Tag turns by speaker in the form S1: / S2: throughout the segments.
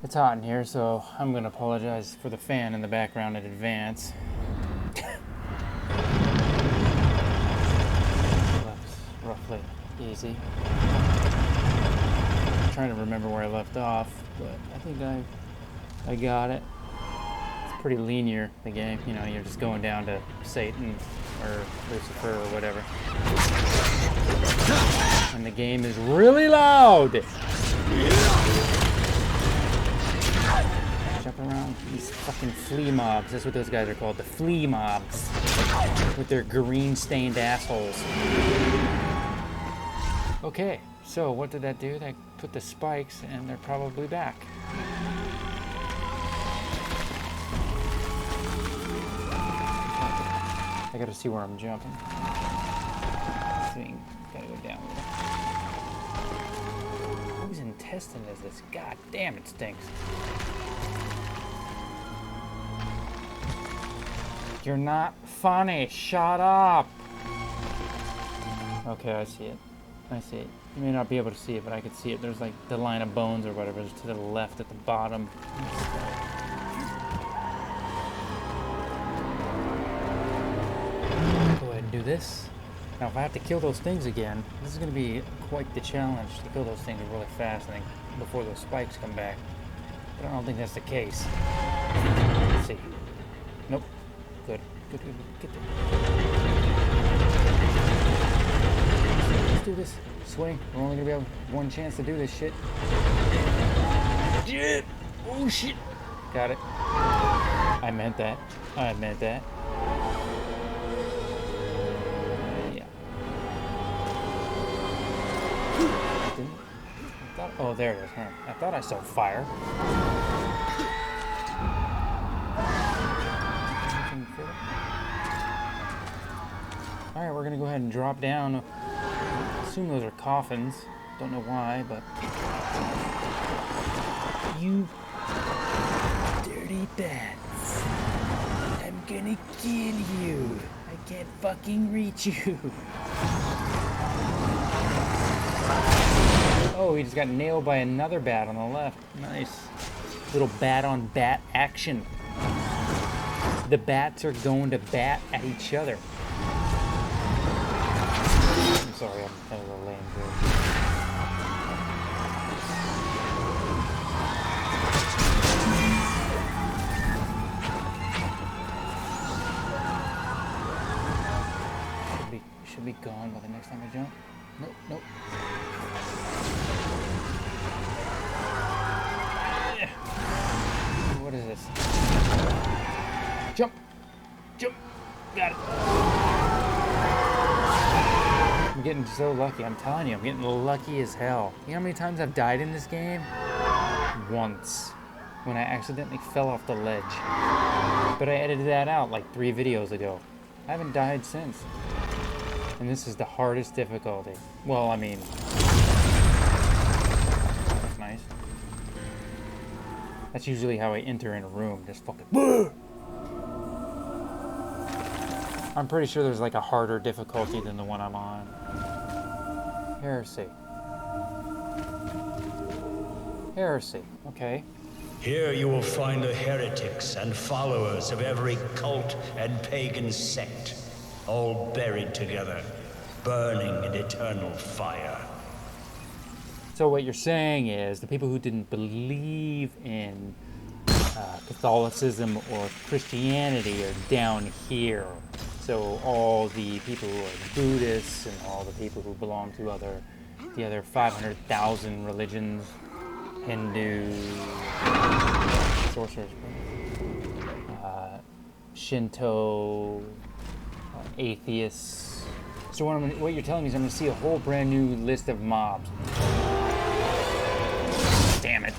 S1: It's hot in here, so I'm gonna apologize for the fan in the background in advance. That's roughly easy. I'm trying to remember where I left off, but I think I got it. It's pretty linear, the game. You know, you're just going down to Satan or Lucifer or whatever. And the game is really loud! Jump around these fucking flea mobs. That's what those guys are called, the flea mobs. With their green-stained assholes. Okay, so what did that do? That put the spikes, and they're probably back. I gotta see where I'm jumping. Gotta go down there. Whose intestine is this? God damn, it stinks. You're not funny. Shut up. Okay, I see it. I see it. You may not be able to see it, but I can see it. There's like the line of bones or whatever is to the left at the bottom. Go ahead and do this. Now, if I have to kill those things again, this is going to be quite the challenge to kill those things really fast, I think, before those spikes come back. But I don't think that's the case. Let's see. Nope. Good. Good. Get there. Let's do this. Swing. We're only going to have one chance to do this shit. Shit! Oh, shit! Got it. I meant that. I meant that. Oh, there it is. Huh? I thought I saw fire. Alright, we're gonna go ahead and drop down. I assume those are coffins. Don't know why, but... You dirty bats. I'm gonna kill you. I can't fucking reach you. Oh, he just got nailed by another bat on the left. Nice. Little bat on bat action. The bats are going to bat at each other. I'm sorry, I'm kind of a lame joke. Should be gone by the next time I jump. Nope. What is this? Jump! Got it. I'm getting so lucky. I'm telling you, I'm getting lucky as hell. You know how many times I've died in this game? Once. When I accidentally fell off the ledge. But I edited that out like 3 videos ago. I haven't died since. And this is the hardest difficulty. Well, I mean... That's nice. That's usually how I enter in a room, just fucking... I'm pretty sure there's like a harder difficulty than the one I'm on. Heresy. Heresy, okay.
S2: Here you will find the heretics and followers of every cult and pagan sect, all buried together, burning in eternal fire.
S1: So what you're saying is the people who didn't believe in Catholicism or Christianity are down here. So all the people who are Buddhists and all the people who belong to the other 500,000 religions, Hindu, sorcerers, Shinto, atheists. So what you're telling me is I'm going to see a whole brand new list of mobs. Damn it.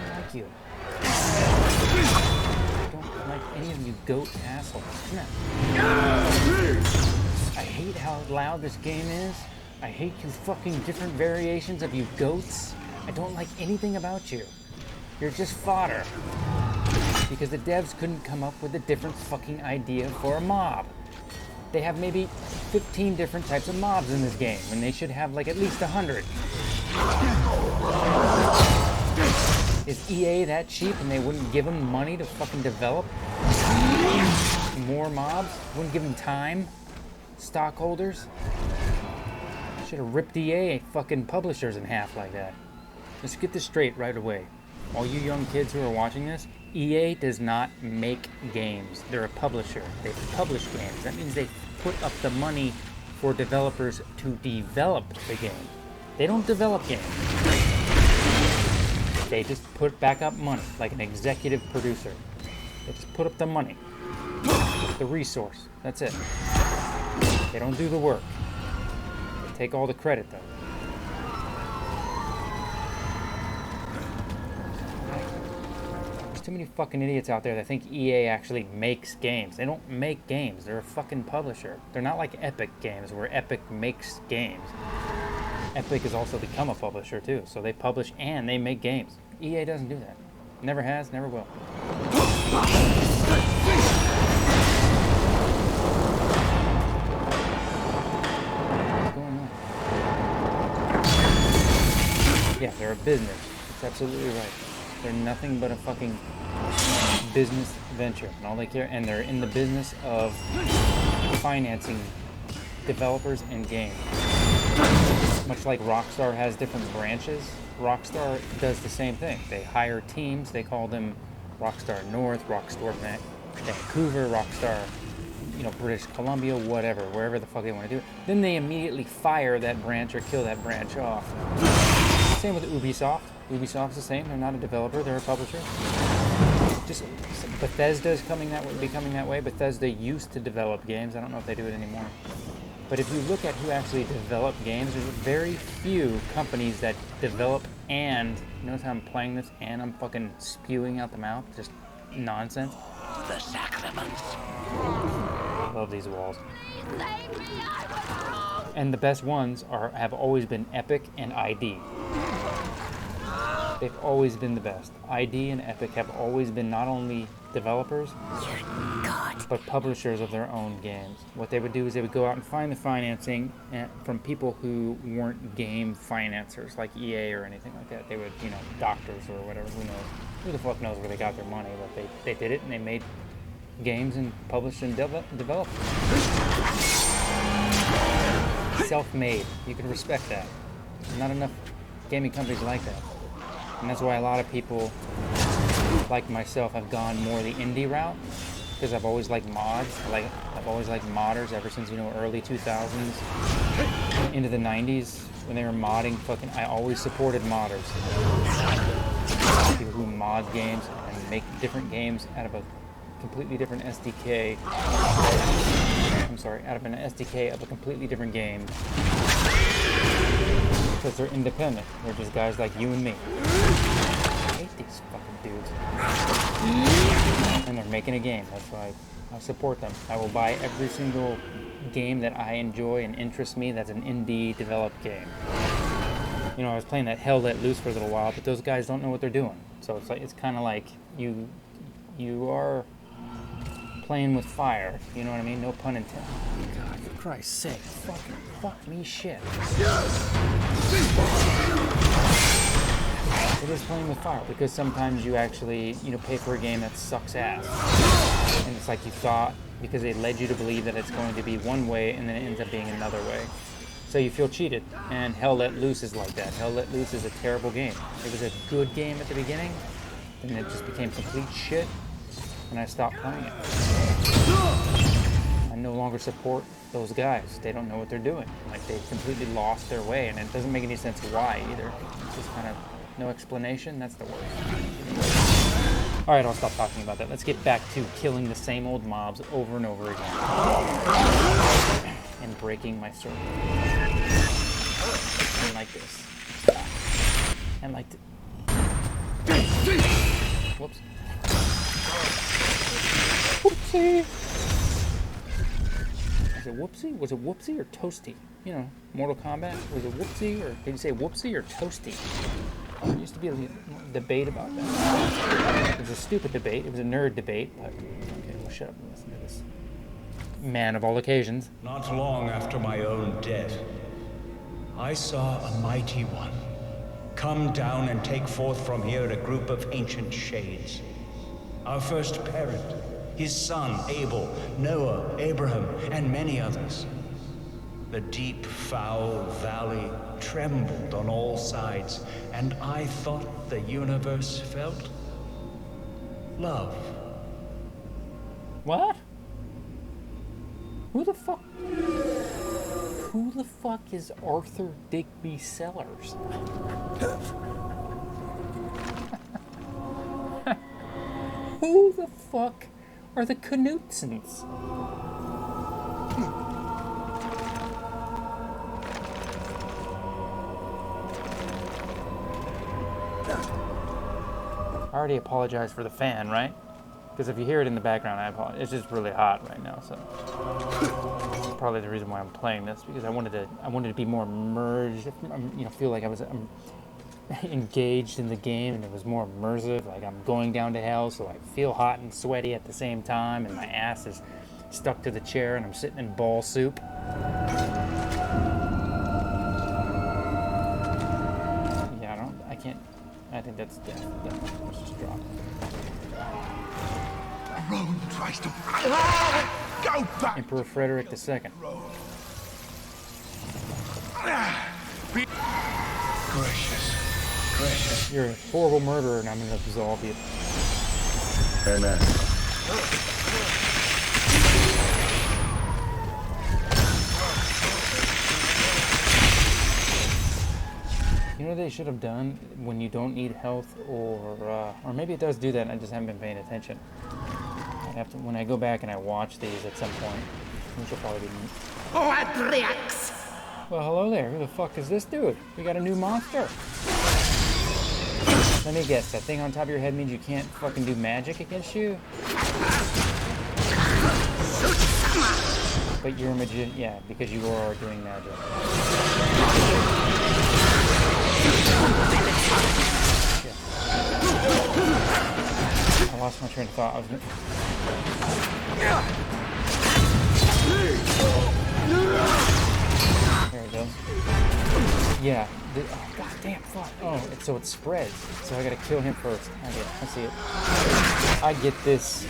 S1: Thank you. I don't like any of you goat assholes. Come here. I hate how loud this game is. I hate you fucking different variations of you goats. I don't like anything about you. You're just fodder. Because the devs couldn't come up with a different fucking idea for a mob. They have maybe 15 different types of mobs in this game, when they should have like at least 100. Is EA that cheap and they wouldn't give them money to fucking develop more mobs? Wouldn't give them time? Stockholders? Should have ripped EA fucking publishers in half like that. Let's get this straight right away. All you young kids who are watching this, EA does not make games. They're a publisher. They publish games. That means they put up the money for developers to develop the game. They don't develop games. They just put back up money, like an executive producer. They just put up the money, the resource. That's it. They don't do the work. They take all the credit, though. There's too many fucking idiots out there that think EA actually makes games. They don't make games. They're a fucking publisher. They're not like Epic Games, where Epic makes games. Epic has also become a publisher too, so they publish and they make games. EA doesn't do that. Never has, never will. What's going on? Yeah, they're a business. That's absolutely right. They're nothing but a fucking business venture, and all they care, and they're in the business of financing developers and games. Much like Rockstar has different branches, Rockstar does the same thing. They hire teams, they call them Rockstar North, Rockstar Vancouver, Rockstar, British Columbia, whatever, wherever the fuck they want to do it. Then they immediately fire that branch or kill that branch off. Same with Ubisoft. Ubisoft's the same. They're not a developer, they're a publisher. Just Bethesda's becoming that way. Bethesda used to develop games. I don't know if they do it anymore. But if you look at who actually develop games, there's very few companies that develop and, notice how I'm playing this and I'm fucking spewing out the mouth, just nonsense.
S2: The sacraments.
S1: I love these walls. And the best ones have always been Epic and ID. They've always been the best. ID and Epic have always been not only developers, but publishers of their own games. What they would do is they would go out and find the financing from people who weren't game financiers, like EA or anything like that. They would, doctors or whatever, who knows. Who the fuck knows where they got their money, but they did it and they made games and published and developed them. Self-made. You can respect that. Not enough gaming companies like that. And that's why a lot of people, like myself, have gone more the indie route, because I've always liked mods. I've always liked modders ever since, early 2000s into the 90s when they were modding. I always supported modders. People who mod games and make different games out of a completely different SDK. Out of an SDK of a completely different game. Because they're independent. They're just guys like you and me. I hate these fucking dudes. And they're making a game. That's why I support them. I will buy every single game that I enjoy and interests me that's an indie developed game. I was playing that Hell Let Loose for a little while, but those guys don't know what they're doing. So it's kind of like you are playing with fire. You know what I mean? No pun intended. God, for Christ's sake, fuck me shit. It is playing with fire, because sometimes you actually, pay for a game that sucks ass. And it's like you thought, because they led you to believe that it's going to be one way, and then it ends up being another way. So you feel cheated, and Hell Let Loose is like that. Hell Let Loose is a terrible game. It was a good game at the beginning, and it just became complete shit, and I stopped playing it. I no longer support those guys. They don't know what they're doing. Like, they've completely lost their way, and it doesn't make any sense why either. It's just kind of no explanation. That's the worst. Alright, I'll stop talking about that. Let's get back to killing the same old mobs over and over again. And breaking my circle. And like this. And like this. Whoops. Whoopsie! Is it whoopsie? Was it whoopsie or toasty? Mortal Kombat. Was it whoopsie or did you say whoopsie or toasty? There used to be a debate about that. It was a stupid debate. It was a nerd debate. But okay, we'll shut up and listen to this man of all occasions.
S2: Not long after my own death, I saw a mighty one come down and take forth from here a group of ancient shades. Our first parent, his son Abel, Noah, Abraham, and many others. The deep, foul valley trembled on all sides, and I thought the universe felt love.
S1: What? Who the fuck? Who the fuck is Arthur Digby Sellers? Who the fuck are the Knutsons? I already apologized for the fan, right? Because if you hear it in the background, I apologize. It's just really hot right now, so that's probably the reason why I'm playing this, because I wanted to be more immersed, you know, feel like I was engaged in the game, and it was more immersive. Like I'm going down to hell, so I feel hot and sweaty at the same time, and my ass is stuck to the chair, and I'm sitting in ball soup. Yeah, I can't. I think that's death. Let's just drop it.
S3: Rome tries to go back.
S1: Emperor Frederick II.
S3: Gracious.
S1: You're a horrible murderer, and I'm going to absolve you.
S3: Amen.
S1: You know what they should have done when you don't need health, or maybe it does do that, and I just haven't been paying attention. I have to, when I go back and I watch these at some point, which will probably be. Well, hello there. Who the fuck is this dude? We got a new monster. Let me guess. That thing on top of your head means you can't fucking do magic against you. But you're a magician, yeah, because you are doing magic. I lost my train of thought. I was gonna... There we go. Yeah. Oh, god damn, fuck. Oh, so it spreads. So I gotta kill him first. I see it. I get this.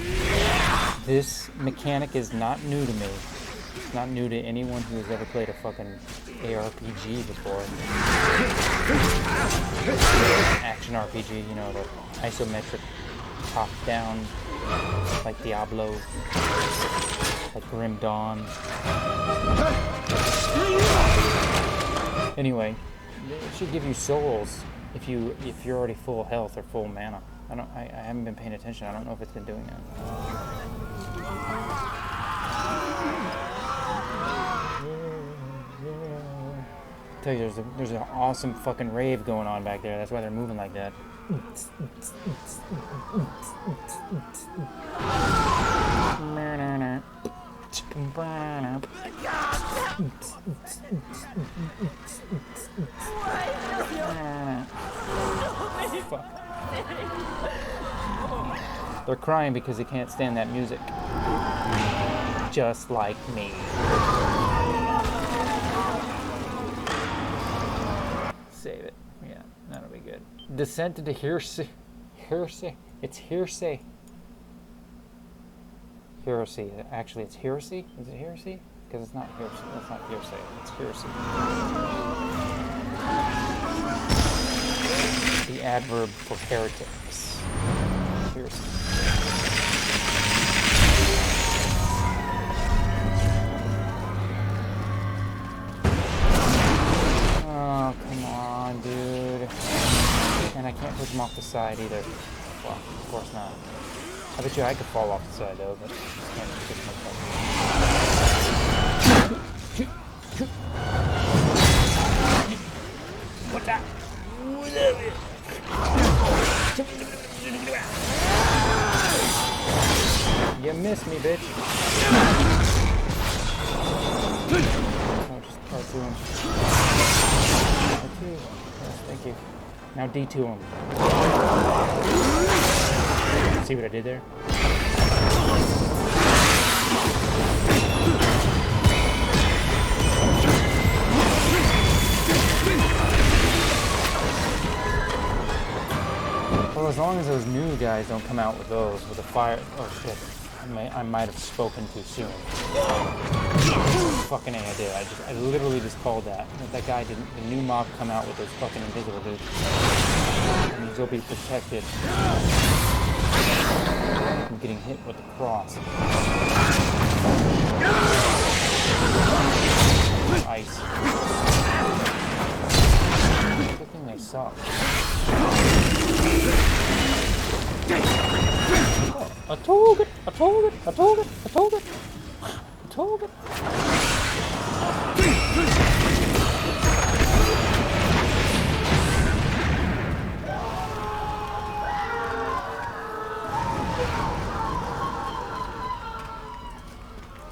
S1: This mechanic is not new to me. It's not new to anyone who has ever played a fucking ARPG before. Action RPG, you know, the isometric top-down, like Diablo, like Grim Dawn. Anyway, it should give you souls if you're already full health or full mana. I haven't been paying attention. I don't know if it's been doing that. I tell you, there's an awesome fucking rave going on back there. That's why they're moving like that. Fuck. They're crying because they can't stand that music. Just like me. Save it. Yeah, that'll be good. Descent into heresy. Heresy? It's hearsay. Heresy. Actually, it's heresy? Is it heresy? Because it's not heresy. That's not hearsay. It's heresy. The adverb for heretics. Heresy. Oh, come on, dude. And I can't push him off the side either. Well, of course not. I bet you I could fall off the side though, but I can't push myself. What's that? You missed me, bitch. Oh, just R2 him. R2. Yes, thank you. Now D2 him. See what I did there? as long as those new guys don't come out with those, with the fire. Oh shit. I might have spoken too soon. Fucking A, I did. I literally just called that. If that guy didn't, the new mob come out with those fucking invisible dudes. That means they'll be protected from getting hit with the cross. Ice. Good thing they suck. Oh, I told it! I told it! I told it! I told it! I told it!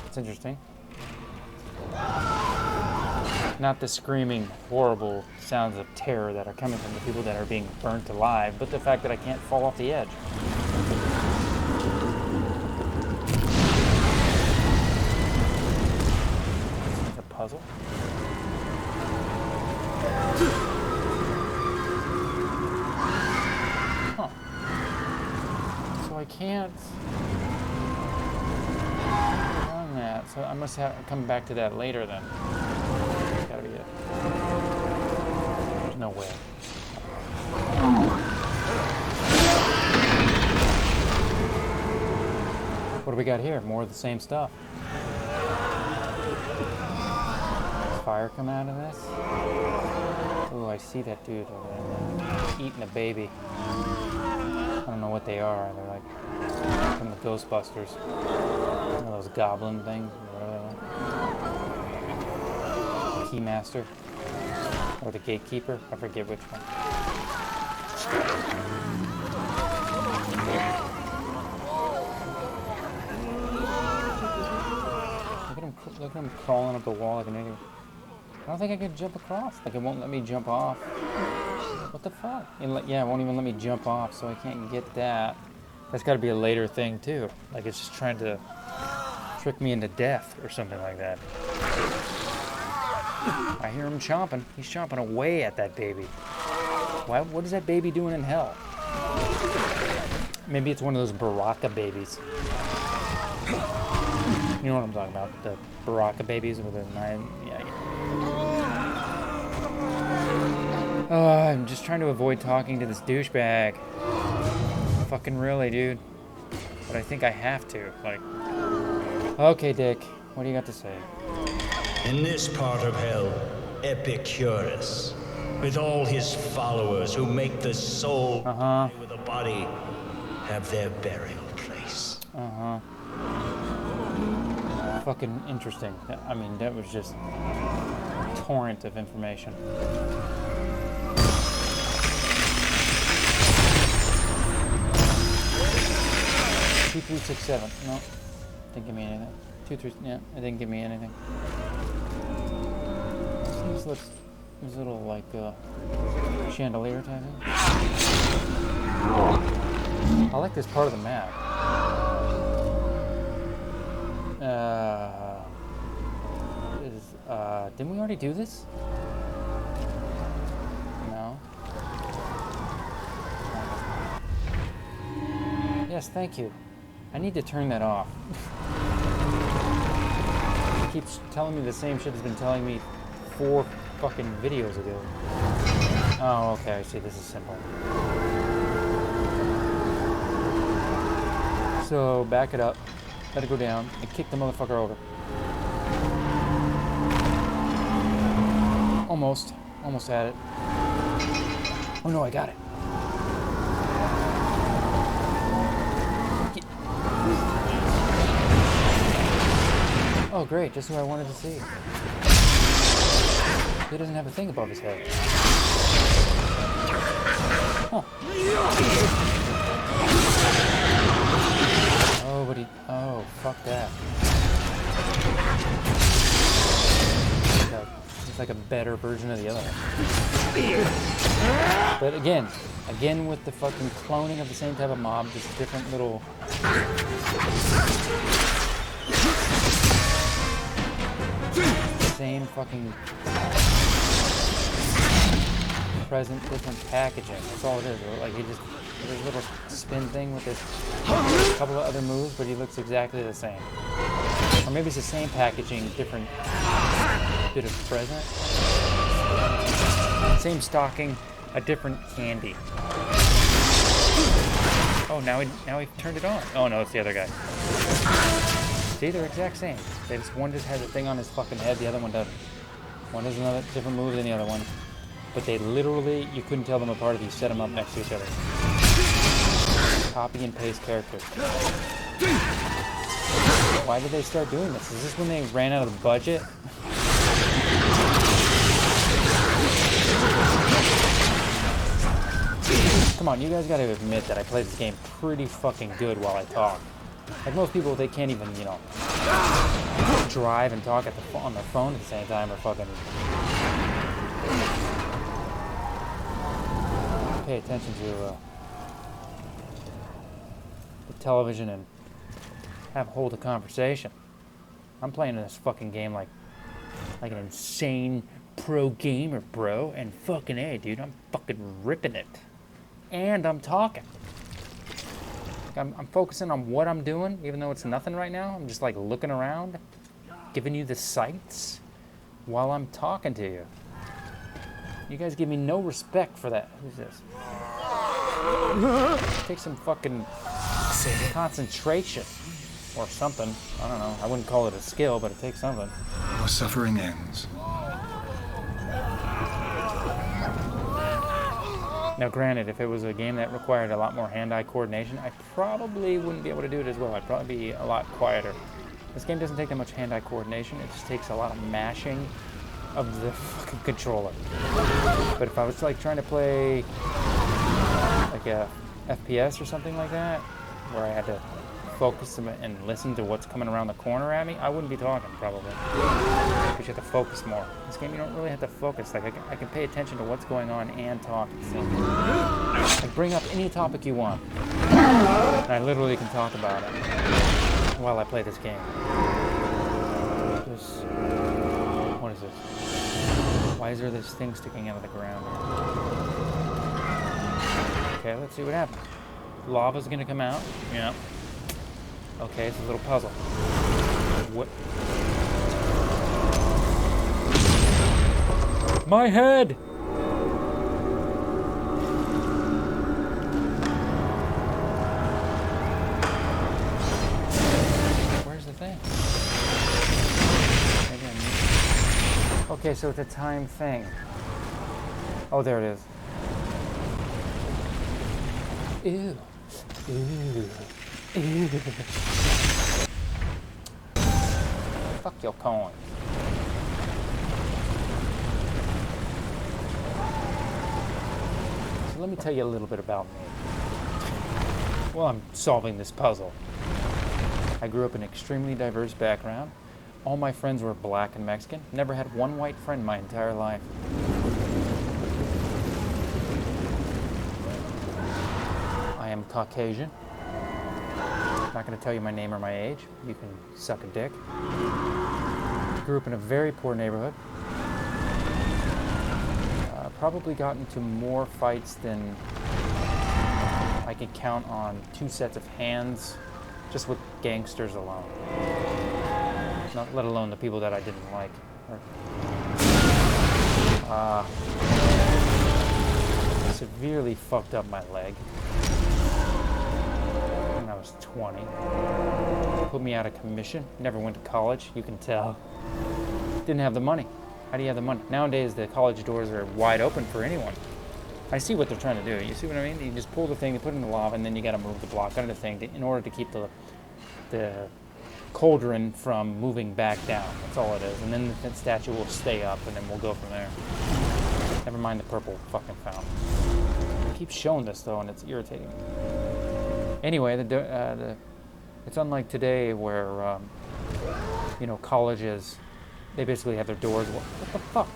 S1: It's interesting. Not the screaming, horrible sounds of terror that are coming from the people that are being burnt alive, but the fact that I can't fall off the edge. It's a puzzle. Huh. So I can't run that, so I must have come back to that later then. Gotta be it. There's no way. What do we got here? More of the same stuff. Does fire come out of this? Oh, I see that dude over there eating a baby. I don't know what they are. They're like from the Ghostbusters. One of those goblin things. Keymaster or the gatekeeper, I forget which one. Look at him crawling up the wall like an idiot. I don't think I can jump across. Like it won't let me jump off. What the fuck? Yeah, it won't even let me jump off, so I can't get that. That's got to be a later thing too. Like it's just trying to trick me into death or something like that. I hear him chomping. He's chomping away at that baby. What is that baby doing in hell? Maybe it's one of those Baraka babies. You know what I'm talking about? The Baraka babies with a knife. Yeah. Oh, I'm just trying to avoid talking to this douchebag. Fucking really, dude. But I think I have to. Like, okay, Dick. What do you got to say?
S2: In this part of hell, Epicurus, with all his followers who make the soul with the body, have their burial place.
S1: Fucking interesting. I mean, that was just a torrent of information. 2367. No, didn't give me anything. 23. Yeah, it didn't give me anything. This little like chandelier type thing. I like this part of the map. Didn't we already do this? No. Yes, thank you. I need to turn that off. It keeps telling me the same shit it's been telling me 4 fucking videos ago. Oh, okay, I see. This is simple. So, back it up. Let it go down and kick the motherfucker over. Almost had it. Oh no, I got it. Oh great, just who I wanted to see. He doesn't have a thing above his head. Huh. Oh, but oh, fuck that. It's like a better version of the other one. But again with the fucking cloning of the same type of mob, just different little... Same fucking present, different packaging. That's all it is. Like he just his little spin thing with his couple of other moves, but he looks exactly the same. Or maybe it's the same packaging, different bit of present. Same stocking, a different candy. Oh, now he turned it on. Oh no, it's the other guy. See, they're exact same. One just has a thing on his fucking head, the other one doesn't. One has another different move than the other one. But they literally, you couldn't tell them apart if you set them up next to each other. Copy and paste characters. Why did they start doing this? Is this when they ran out of the budget? Come on, you guys gotta admit that I play this game pretty fucking good while I talk. Like most people, they can't even, you know, drive and talk on their phone at the same time or fucking pay attention to the television and hold a conversation. I'm playing this fucking game like an insane pro gamer, bro, and fucking A, dude, I'm fucking ripping it. And I'm talking. I'm focusing on what I'm doing, even though it's nothing right now. I'm just like looking around, giving you the sights while I'm talking to you. You guys give me no respect for that. Who's this? Take some fucking concentration or something. I don't know. I wouldn't call it a skill, but it takes something.
S3: Your suffering ends.
S1: Now, granted, if it was a game that required a lot more hand-eye coordination, I probably wouldn't be able to do it as well. I'd probably be a lot quieter. This game doesn't take that much hand-eye coordination. It just takes a lot of mashing of the fucking controller. But if I was like trying to play like a FPS or something like that, where I had to focus and listen to what's coming around the corner at me, I wouldn't be talking probably. Because you have to focus more. This game, you don't really have to focus. Like I can pay attention to what's going on and talk at the same time. Like bring up any topic you want, and I literally can talk about it while I play this game. What is this? Why is there this thing sticking out of the ground? Okay, let's see what happens. Lava's gonna come out. Yeah. Okay, it's a little puzzle. What? My head! Where's the thing? Maybe I need... Okay, so it's a time thing. Oh, there it is. Ew. Ew. Ew. Fuck your coin. So let me tell you a little bit about me. Well, I'm solving this puzzle. I grew up in an extremely diverse background. All my friends were black and Mexican. Never had one white friend my entire life. I am Caucasian. I'm not going to tell you my name or my age. You can suck a dick. Grew up in a very poor neighborhood. Probably got into more fights than I could count on 2 sets of hands, just with gangsters alone. Not let alone the people that I didn't like. Severely fucked up my leg when I was 20. Put me out of commission. Never went to college, you can tell. Didn't have the money. How do you have the money? Nowadays, the college doors are wide open for anyone. I see what they're trying to do. You see what I mean? You just pull the thing, you put it in the lava, and then you got to move the block under the thing in order to keep the cauldron from moving back down. That's all it is. And then the statue will stay up, and then we'll go from there. Never mind the purple fucking fountain. I keep showing this, though, and it's irritating me. Anyway, it's unlike today where, colleges, they basically have their doors, what the fuck?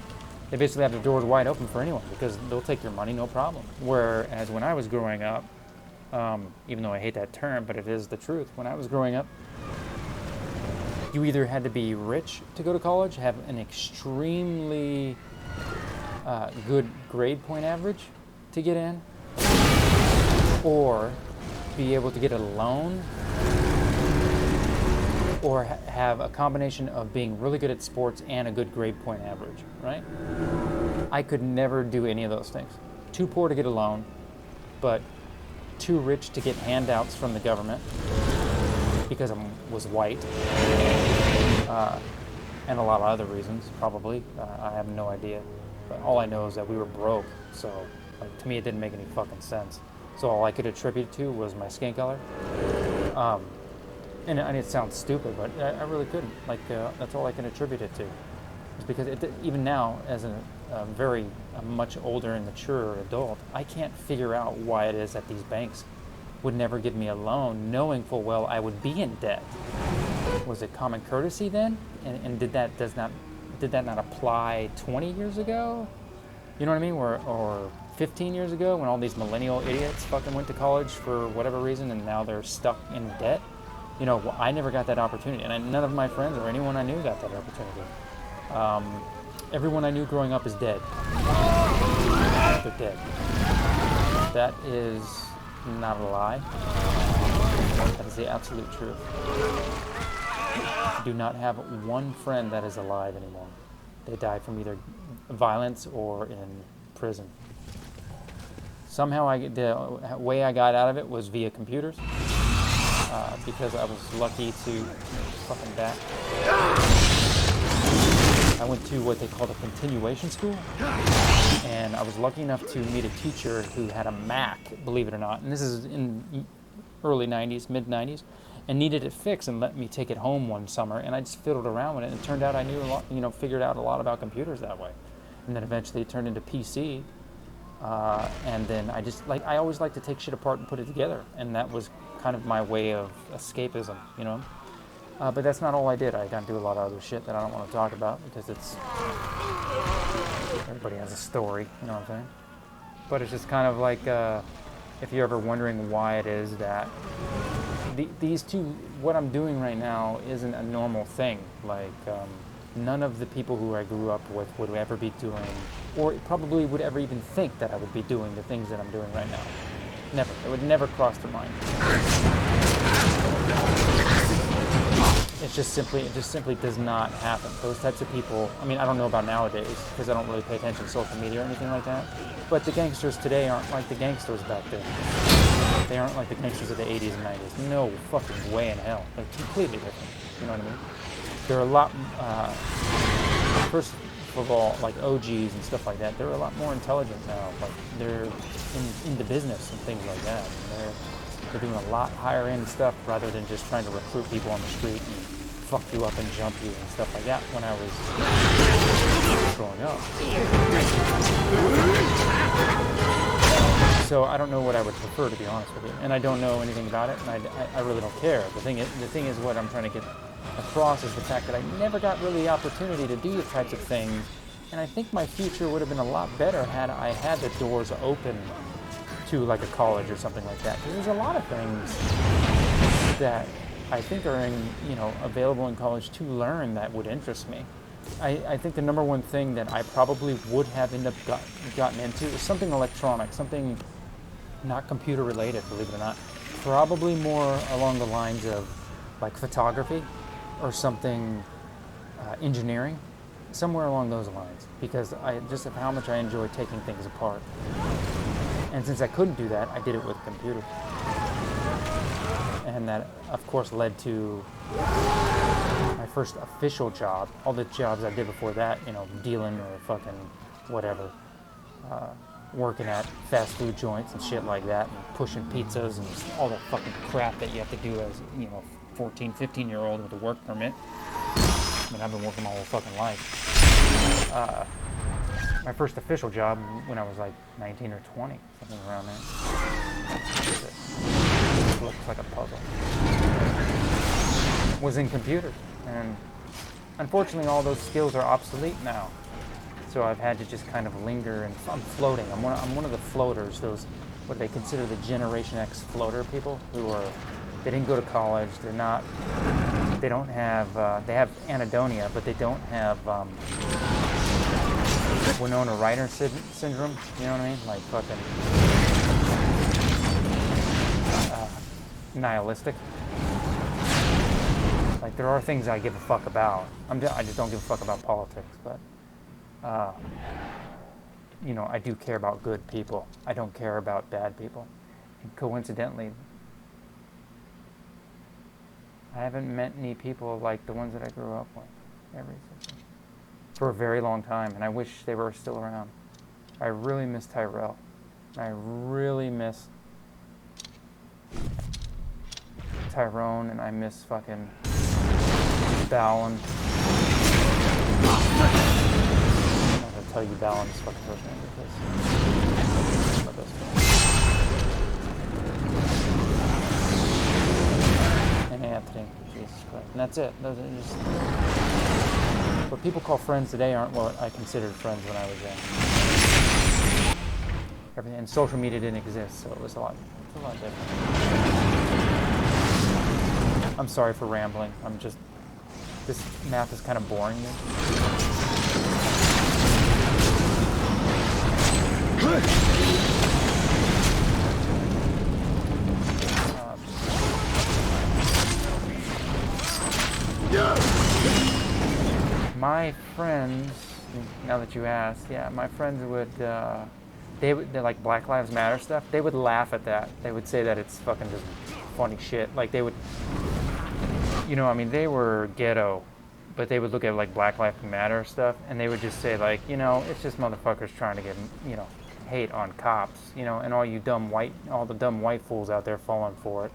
S1: They basically have their doors wide open for anyone because they'll take your money, no problem. Whereas when I was growing up, even though I hate that term, but it is the truth. When I was growing up, you either had to be rich to go to college, have an extremely good grade point average to get in, or be able to get a loan, or have a combination of being really good at sports and a good grade point average, right? I could never do any of those things. Too poor to get a loan, but too rich to get handouts from the government because I was white, and a lot of other reasons, probably. I have no idea. But all I know is that we were broke, so like, to me it didn't make any fucking sense. So all I could attribute it to was my skin color. And it sounds stupid, but I really couldn't. Like, that's all I can attribute it to. It's because even now, as a much older and mature adult, I can't figure out why it is that these banks would never give me a loan, knowing full well I would be in debt. Was it common courtesy then? And did that not apply 20 years ago? You know what I mean? Or 15 years ago, when all these millennial idiots fucking went to college for whatever reason, and now they're stuck in debt. You know, I never got that opportunity, and none of my friends or anyone I knew got that opportunity. Everyone I knew growing up is dead. They're dead. That is not a lie. That is the absolute truth. I do not have one friend that is alive anymore. They died from either violence or in prison. Somehow the way I got out of it was via computers. Because I was lucky to fucking back. I went to what they called a continuation school, and I was lucky enough to meet a teacher who had a Mac, believe it or not, and this is in early 90s, mid 90s, and needed it fixed and let me take it home one summer, and I just fiddled around with it, and it turned out I knew a lot, figured out a lot about computers that way, and then eventually it turned into PC. And then I always like to take shit apart and put it together, and that was kind of my way of escapism, but that's not all I did. I got to do a lot of other shit that I don't want to talk about because everybody has a story, you know what I'm saying? But it's just kind of like, if you're ever wondering why it is that these two, what I'm doing right now isn't a normal thing. Like, none of the people who I grew up with would ever be doing, or probably would ever even think that I would be doing the things that I'm doing right now. Never. It would never cross their mind. It just simply does not happen. Those types of people, I mean, I don't know about nowadays, because I don't really pay attention to social media or anything like that, but the gangsters today aren't like the gangsters back then. They aren't like the gangsters of the 80s and 90s. No fucking way in hell. They're completely different. You know what I mean? They're a lot, first of all, like OGs and stuff like that, they're a lot more intelligent now. Like, they're into business and things like that. They're doing a lot higher end stuff rather than just trying to recruit people on the street and fuck you up and jump you and stuff like that when I was growing up. So I don't know what I would prefer, to be honest with you. And I don't know anything about it, and I really don't care. The thing is what I'm trying to get across is the fact that I never got really the opportunity to do the types of things, and I think my future would have been a lot better had I had the doors open to like a college or something like that. Because there's a lot of things that I think are available in college to learn that would interest me. I think the number one thing that I probably would have ended up gotten into is something electronic, something not computer related, believe it or not. Probably more along the lines of like photography or something engineering, somewhere along those lines, because of how much I enjoy taking things apart. And since I couldn't do that, I did it with a computer. And that, of course, led to my first official job. All the jobs I did before that, dealing or fucking whatever, working at fast food joints and shit like that, and pushing pizzas and all the fucking crap that you have to do as, 14, 15-year-old with a work permit. I mean, I've been working my whole fucking life. My first official job when I was like 19 or 20, something around there. It looks like a puzzle. Was in computers, and unfortunately all those skills are obsolete now. So I've had to just kind of linger, and I'm floating. I'm one of the floaters, those, what they consider the Generation X floater people, they didn't go to college, they don't have, they have anhedonia, but they don't have Winona Ryder syndrome, you know what I mean? Like fucking nihilistic. Like, there are things I give a fuck about. I just don't give a fuck about politics, but, you know, I do care about good people. I don't care about bad people. And coincidentally, I haven't met any people like the ones that I grew up with for a very long time, and I wish they were still around. I really miss Tyrell. I really miss Tyrone, and I miss fucking Balin. I'm not gonna tell you Balin's fucking first name because I'm not best friend. And Anthony, Jesus Christ. And that's it. Those are just what people call friends today aren't what I considered friends when I was young. Everything, and social media didn't exist, so it's a lot different. I'm sorry for rambling. This math is kind of boring me. My friends, now that you asked, yeah, my friends would, they like Black Lives Matter stuff, they would laugh at that. They would say that it's fucking just funny shit. Like, they would, you know, I mean, they were ghetto, but they would look at like Black Lives Matter stuff, and they would just say like, you know, it's just motherfuckers trying to get, you know, hate on cops, you know, and all the dumb white fools out there falling for it,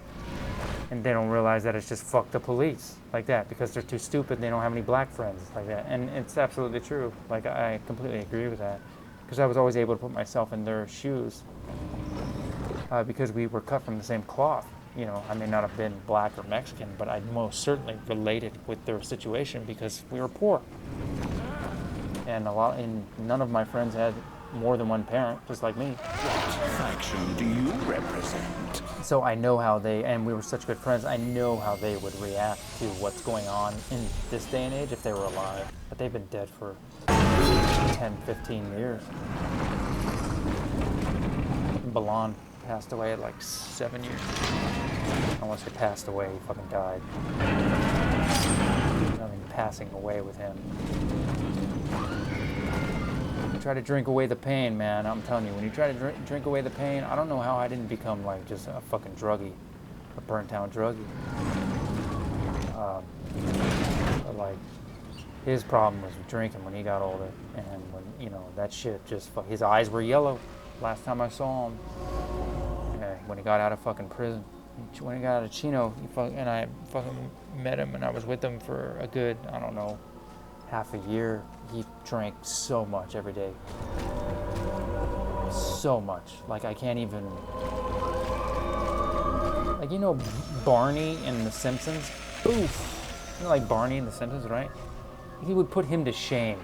S1: and they don't realize that it's just fuck the police like that because they're too stupid. And they don't have any black friends like that, and it's absolutely true. Like, I completely agree with that because I was always able to put myself in their shoes because we were cut from the same cloth. You know, I may not have been black or Mexican, but I most certainly related with their situation because we were poor. And none of my friends had more than one parent, just like me.
S3: What faction do you represent?
S1: So I know how and we were such good friends, I know how they would react to what's going on in this day and age if they were alive. But they've been dead for 10, 15 years. Balan passed away at like 7 years. Unless he passed away, he fucking died. I mean, passing away with him. Try to drink away the pain, man. I'm telling you, when you try to drink away the pain, I don't know how I didn't become like just a fucking druggie, a burnt out druggie. But like, his problem was drinking when he got older, and when, you know, that shit just, his eyes were yellow last time I saw him. When he got out of fucking prison, when he got out of Chino, and I fucking met him, and I was with him for a good, I don't know, half a year. He drank so much every day. So much. Like, I can't even... Like, you know Barney in The Simpsons? Oof. You know, like Barney in The Simpsons, right? He would put him to shame.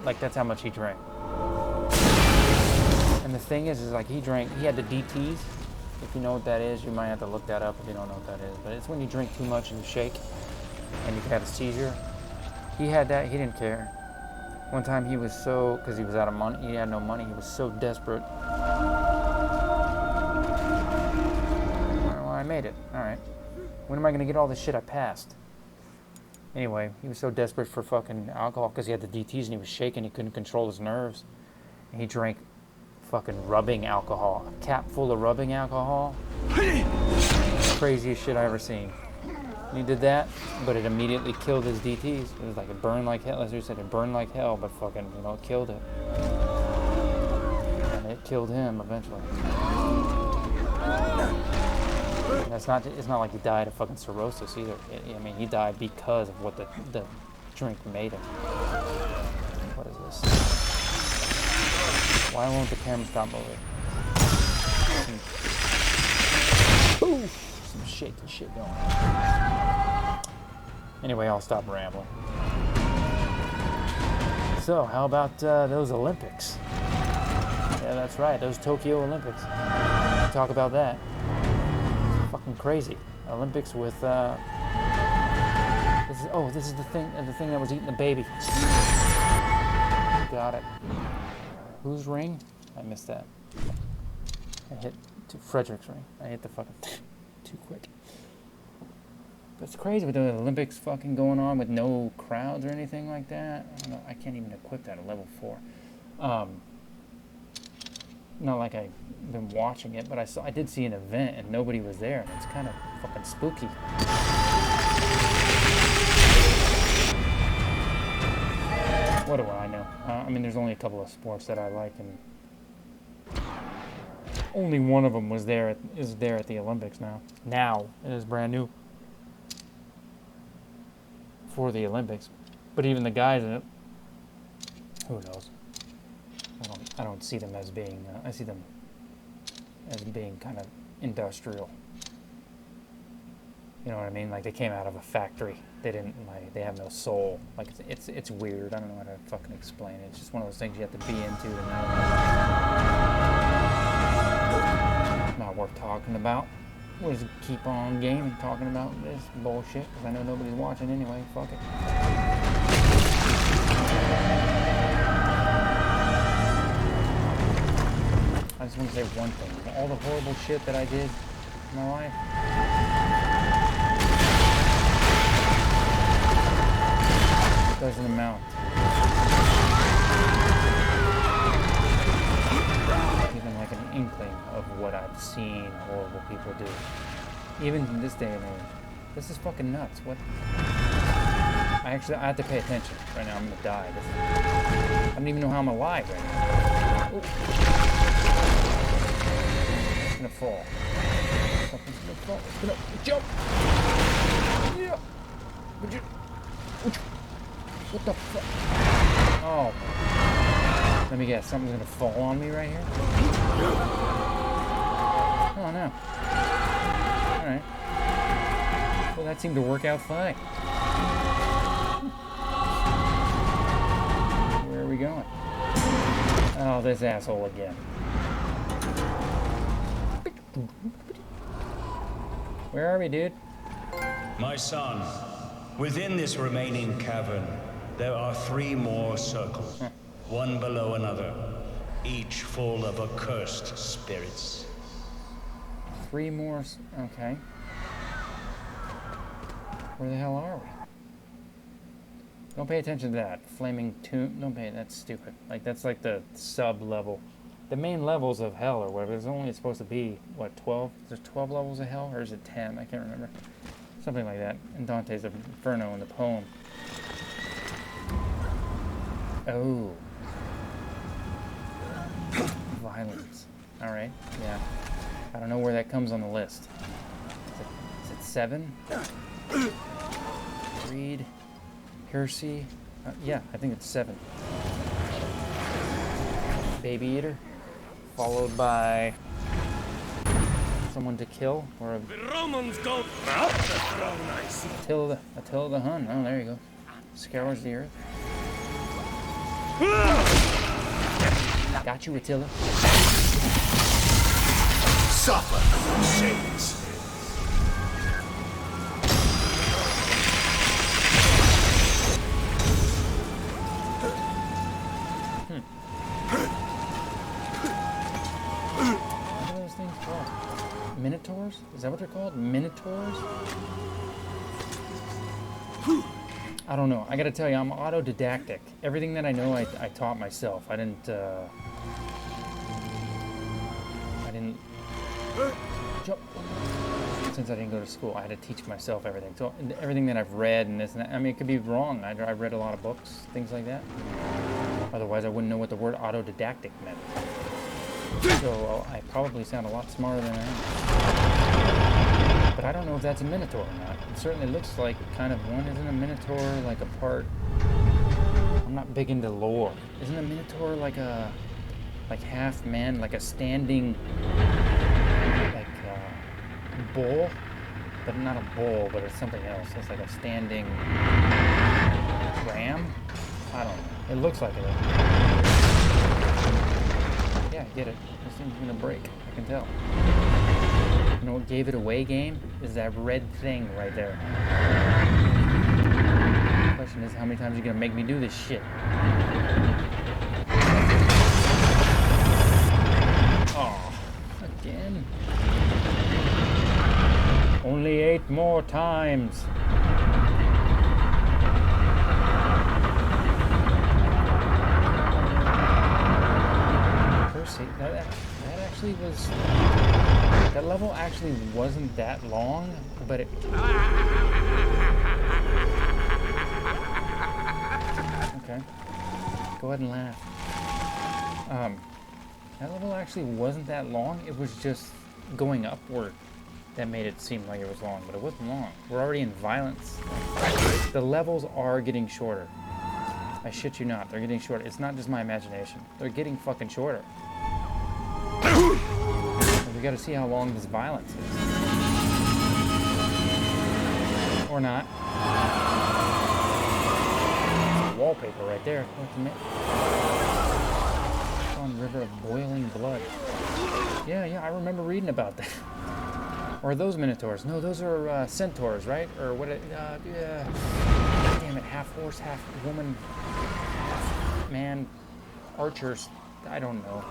S1: Like, that's how much he drank. And the thing is like, he had the DTs. If you know what that is, you might have to look that up if you don't know what that is. But it's when you drink too much and you shake, and you can have a seizure. He had that, he didn't care. One time he was because he was out of money, he had no money, he was so desperate. Well, I made it, all right. When am I gonna get all this shit I passed? Anyway, he was so desperate for fucking alcohol because he had the DTs and he was shaking, he couldn't control his nerves. And he drank fucking rubbing alcohol, a cap full of rubbing alcohol. Craziest shit I ever seen. And he did that, but it immediately killed his DTs. It was like, it burned like hell. As you said, it burned like hell, but fucking, you know, it killed it. And it killed him eventually. And it's not like he died of fucking cirrhosis either. I mean, he died because of what the drink made him. What is this? Why won't the camera stop moving? Boom! Some shaky shit going on. Anyway, I'll stop rambling. So, how about those Olympics? Yeah, that's right, those Tokyo Olympics. Talk about that. It's fucking crazy. Olympics with, this is the thing that was eating the baby. Got it. Whose ring? I missed that. I hit Frederick's ring. I hit the fucking... too quick. But it's crazy with the Olympics fucking going on with no crowds or anything like that. I don't know, I can't even equip that at level 4. Not like I've been watching it, but I did see an event and nobody was there, and it's kind of fucking spooky. What do I know? I mean, there's only a couple of sports that I like, and only one of them is there at the Olympics now. Now it is brand new for the Olympics, but even the guys in it, who knows? I don't see them as being. I see them as being kind of industrial. You know what I mean? Like they came out of a factory. They didn't like. They have no soul. Like it's weird. I don't know how to fucking explain it. It's just one of those things you have to be into to know. Not worth talking about. We'll just keep on gaming, talking about this bullshit because I know nobody's watching anyway. Fuck it. I just want to say one thing. All the horrible shit that I did in my life. Doesn't amount. Even like an inkling of what I've seen horrible people do. Even in this day and age. This is fucking nuts. What? I have to pay attention. Right now I'm gonna die. I don't even know how I'm alive right now. Ooh. It's gonna fall. Something's gonna fall. It's gonna jump. Yeah. What the fuck? Oh. Let me guess. Something's gonna fall on me right here. Oh no. All right. Well, that seemed to work out fine. Where are we going? Oh, this asshole again. Where are we, dude?
S2: My son, within this remaining cavern, there are 3 more circles, one below another, each full of accursed spirits.
S1: 3 more, okay. Where the hell are we? Don't pay attention to that. Flaming tomb, don't pay, that's stupid. Like, that's like the sub-level. The main levels of hell or whatever, there's only supposed to be, what, 12? There's 12 levels of hell, or is it 10? I can't remember. Something like that, in Dante's Inferno in the poem. Oh. Violence. Alright, yeah. I don't know where that comes on the list. Is it 7? Read. Heresy. Yeah, I think it's 7. Baby Eater. Followed by someone to kill, or a...
S3: The Romans don't rob the throne, I see.
S1: Attila the Hun. Oh, there you go. Scours the earth. Got you, Attila.
S3: Suffer, Crusades.
S1: What are those things called? Minotaurs? Is that what they're called? Minotaurs? I don't know. I gotta tell you, I'm autodidactic. Everything that I know, I taught myself. I didn't jump. Since I didn't go to school, I had to teach myself everything. So everything that I've read and this and that, I mean, it could be wrong. I read a lot of books, things like that. Otherwise, I wouldn't know what the word autodidactic meant. So I probably sound a lot smarter than I am. But I don't know if that's a Minotaur or not. It certainly looks like kind of one. Isn't a Minotaur like a part? I'm not big into lore. Isn't a Minotaur like a half man, like a standing bull? But not a bull, but it's something else. It's like a standing ram? I don't know. It looks like it. Yeah, I get it. This thing's gonna break. I can tell. You know what gave it away, game? Is that red thing right there. The question is, how many times are you gonna make me do this shit? Oh, again. more times. Percy, that actually was... That level actually wasn't that long, but it... Okay. Go ahead and laugh. That level actually wasn't that long. It was just going upward that made it seem like it was long, but it wasn't long. We're already in violence. The levels are getting shorter. I shit you not, they're getting shorter. It's not just my imagination. They're getting fucking shorter. And we gotta see how long this violence is. Or not. Wallpaper right there. On River of Boiling Blood. Yeah, I remember reading about that. Or are those minotaurs? No, those are centaurs, right? Or what? Yeah. Damn it, half horse, half woman, half man, archers. I don't know.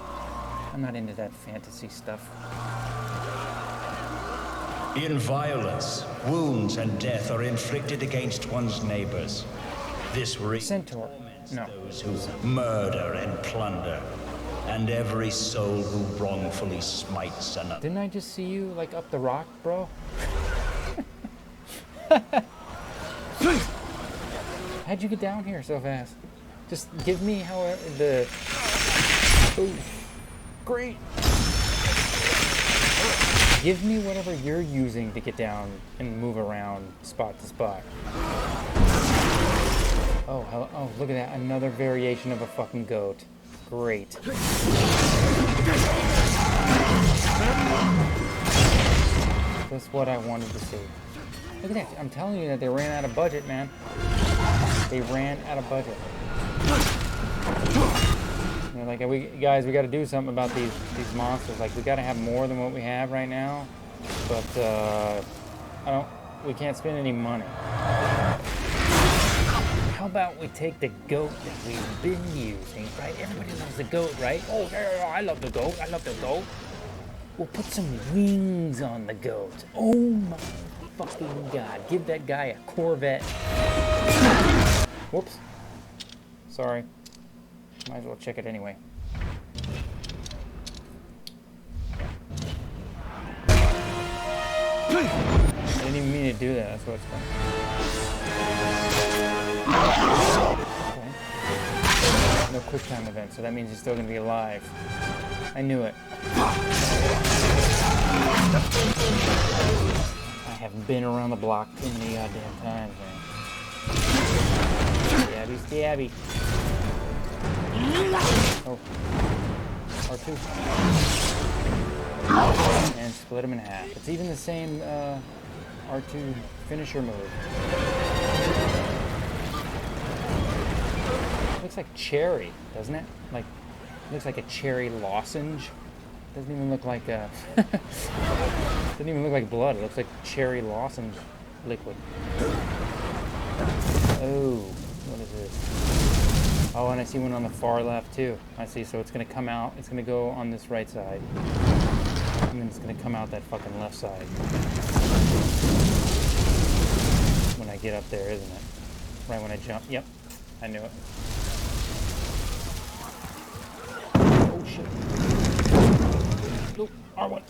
S1: I'm not into that fantasy stuff.
S2: In violence, wounds and death are inflicted against one's neighbors. This ring
S1: Centaur. No.
S2: those who murder and plunder, and every soul who wrongfully smites another.
S1: Didn't I just see you like up the rock, bro? How'd you get down here so fast? Just give me how the... Ooh. Great. Give me whatever you're using to get down and move around spot to spot. Oh, hello. Oh, look at that. Another variation of a fucking goat. Great. That's what I wanted to see. Look at that. I'm telling you that they ran out of budget, man. They ran out of budget. They're like, we got to do something about these monsters. Like, we got to have more than what we have right now. But we can't spend any money. How about we take the goat that we've been using, right? Everybody loves the goat, right? Oh, yeah, I love the goat. I love the goat. We'll put some wings on the goat. Oh my fucking God. Give that guy a Corvette. Whoops. Sorry. Might as well check it anyway. I didn't even mean to do that. That's what's funny. Okay. No quick time event, so that means he's still gonna be alive. I knew it. I have been around the block too many goddamn times, man. Stabby, stabby. Oh. R2. And split him in half. It's even the same R2 finisher move. Looks like cherry, doesn't it? Like, looks like a cherry lozenge. Doesn't even look like doesn't even look like blood. It looks like cherry lozenge liquid. Oh, what is this? Oh, and I see one on the far left too. I see, so it's gonna come out, it's gonna go on this right side. And then it's gonna come out that fucking left side. When I get up there, isn't it? Right when I jump, yep, I knew it. Oh shit. Nope, R1.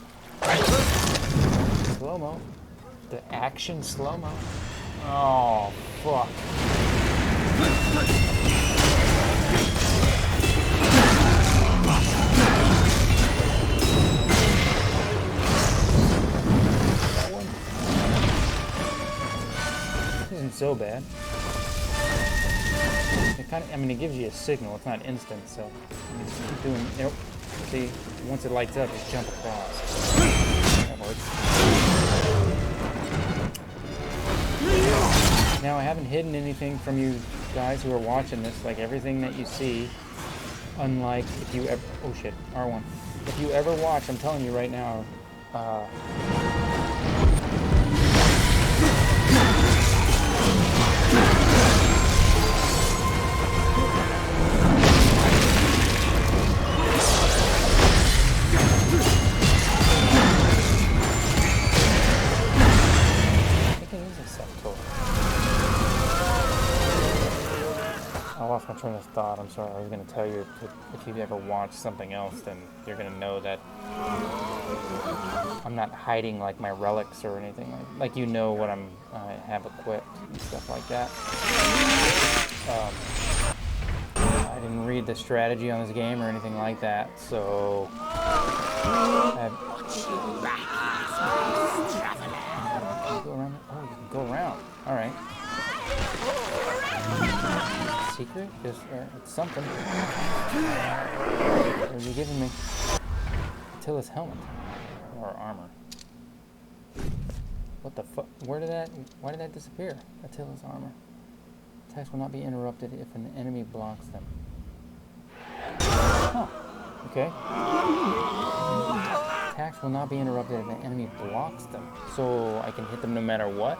S1: Slow-mo. The action slow-mo. Oh, fuck. This isn't so bad. It kind of, I mean, it gives you a signal. It's not instant, so you just keep doing. Nope. See, once it lights up, just jump across. That works. Now, I haven't hidden anything from you guys who are watching this. Like, everything that you see, unlike if you ever... Oh, shit. R1. If you ever watch, I'm telling you right now, train of thought. I'm sorry. I was going to tell you if you've ever watched something else, then you're going to know that I'm not hiding like my relics or anything like you know what I have equipped and stuff like that. I didn't read the strategy on this game or anything like that, so can you go around? Oh, you can go around. All right. Secret? Just it's something. What are you giving me? Attila's helmet or armor. What the fuck? Why did that disappear? Attila's armor. Attacks will not be interrupted if an enemy blocks them. Huh. Okay. Attacks will not be interrupted if an enemy blocks them. So I can hit them no matter what?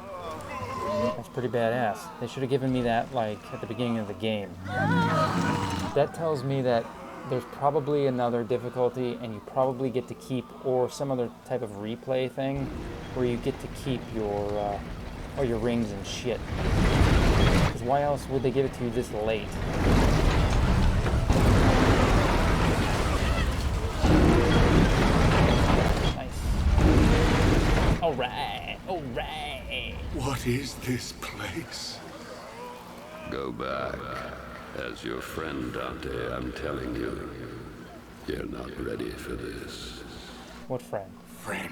S1: That's pretty badass. They should have given me that, like, at the beginning of the game. That tells me that there's probably another difficulty, and you probably get to keep, or some other type of replay thing, where you get to keep your, all your rings and shit. Because why else would they give it to you this late? Nice. Alright, alright.
S3: What is this place?
S4: Go back. As your friend Dante, I'm telling you, you're not ready for this.
S1: What friend?
S3: Friend.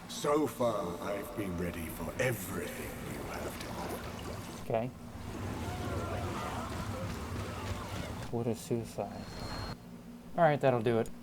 S3: So far, I've been ready for everything you have to offer.
S1: Okay. What is suicide? Alright, that'll do it.